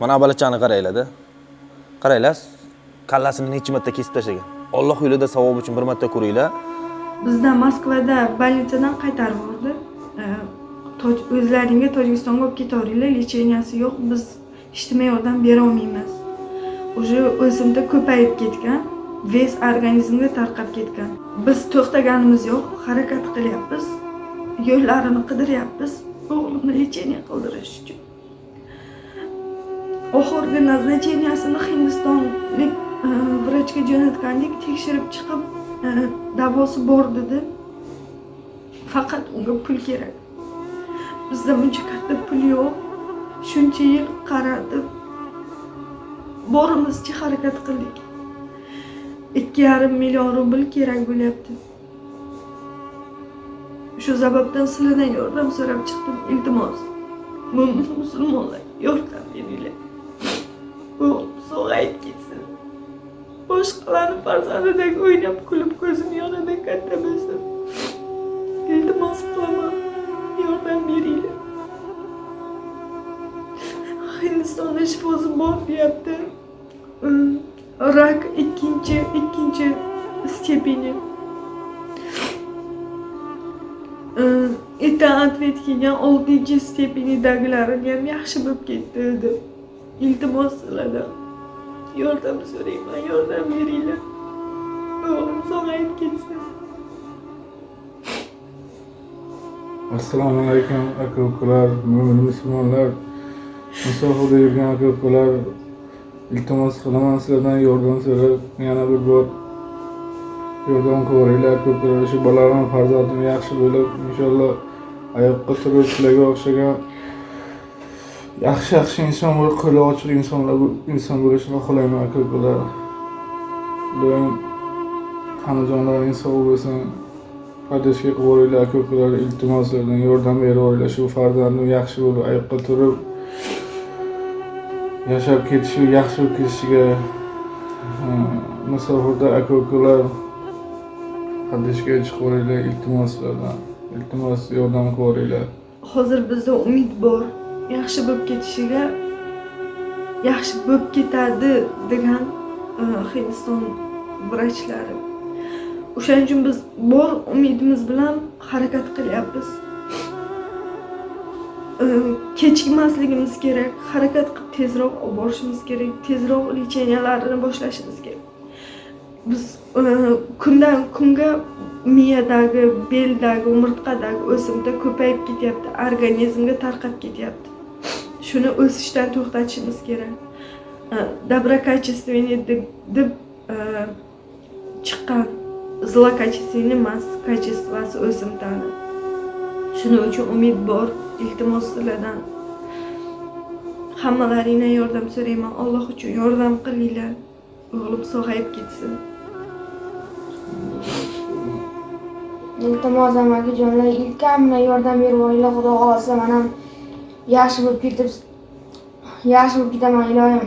Mana balachani qaranglar-da. Qaranglar, kallasini necha marta kesib tashlagan. Alloh yo'lida savob uchun bir marta ko'ringlar. Bizda Moskvada больницаdan qaytarib yubordi. O'zlaringga Tojikistonga olib ketaveringlar, lecheniasi yo'q, biz ijtimoiy yordam bera olmaymiz. Уже o'simda ko'payib ketgan, ves organizmga tarqab ketgan. Biz to'xtaganimiz yo'q, harakat qilyapmiz, yo'llarini qidiryapmiz, o'g'limni lecheniya qildirish uchun. Oxirgi назначениясini Hindistonlik vrachga jo'natgandik, tekshirib chiqib, davosi bor dedi. Faqat unga pul kerak. Bizda buncha katta pul yo'q. Shuncha yil qaradim. Borimizcha harakat qildik. 2,5 million rubl kerak bo'lyapti. Shu sababdan sizlardan yordam so'rab chiqdim. Iltimos, musulmonlar yordam beringlar. O'g'lim sog'ayib ketsin. Boshqalarning farzandidek o'ynab kulib ko'zini yonida katta bo'lsin. Iltimos qilaman, yordam beringlar. Hindistonda shifosi bor deyapti. Rak ikkinchi stepeni. Itaat etgan 6 stepenidagilarini ham yaxshi bo'lib ketdi dedi. Iltimos sizlardan yordam so'rayman, yordam beringlar. O'g'lim sog'ayib ketsin. Assalomu alaykum aka-ukalar, mo'min musulmonlar, musofirda yurgan aka-ukalar, iltimos qilaman sizlardan yordam so'rab, yana bir bor yordam ko'ringlar aka-ukalar. Shu bolalarning farzandim yaxshi bo'lib, inshaalloh oyoqqa turib sizlarga o'xshagan yaxshi inson bo'lib, qo'li ochiq inson bo'lishini xohlayman aka-ukalar. Doim tanajonlaring sog' bo'lsin. Qardoshga qo'yinglar aka-ukalar, iltimoslardan yordam beringlar. Shu farzandim yaxshi bo'lib, oyoqqa turib yashab ketishi, yaxshi bo'lib ketishiga musofirda aka-ukalar qardoshga qo'yinglar, iltimoslardan. Iltimos yordam ko'ringlar. Hozir bizda umid bor. Yaxshi bo'lib ketishiga, yaxshi bo'lib ketadi degan Hindiston vrachlari. O'shaning uchun biz bor umidimiz bilan harakat qilyapmiz. Kechikmasligimiz kerak, harakat qilib tezroq olib borishimiz kerak, tezroq lecheniyalarni boshlashimiz kerak. Biz kundan kunga miyadagi, beldagi, umurtqadagi o'simda ko'payib ketyapti, organizmga tarqab ketyapti. Shuni o'sishdan to'xtatishimiz kerak. Доброкачественный deb chiqqan zlokачественный emas, kачествоsi o'simtani. Shuning uchun umid bor. Iltimos sizlardan hammalaringdan yordam so'rayman. Alloh uchun yordam qilinglar. O'g'lim sog'ayib ketsin. Iltimos akajonlar, ilkamdan yordam berib olinglar, xudo xolasa men ham yaxshi bo'lib ketaman iloyim.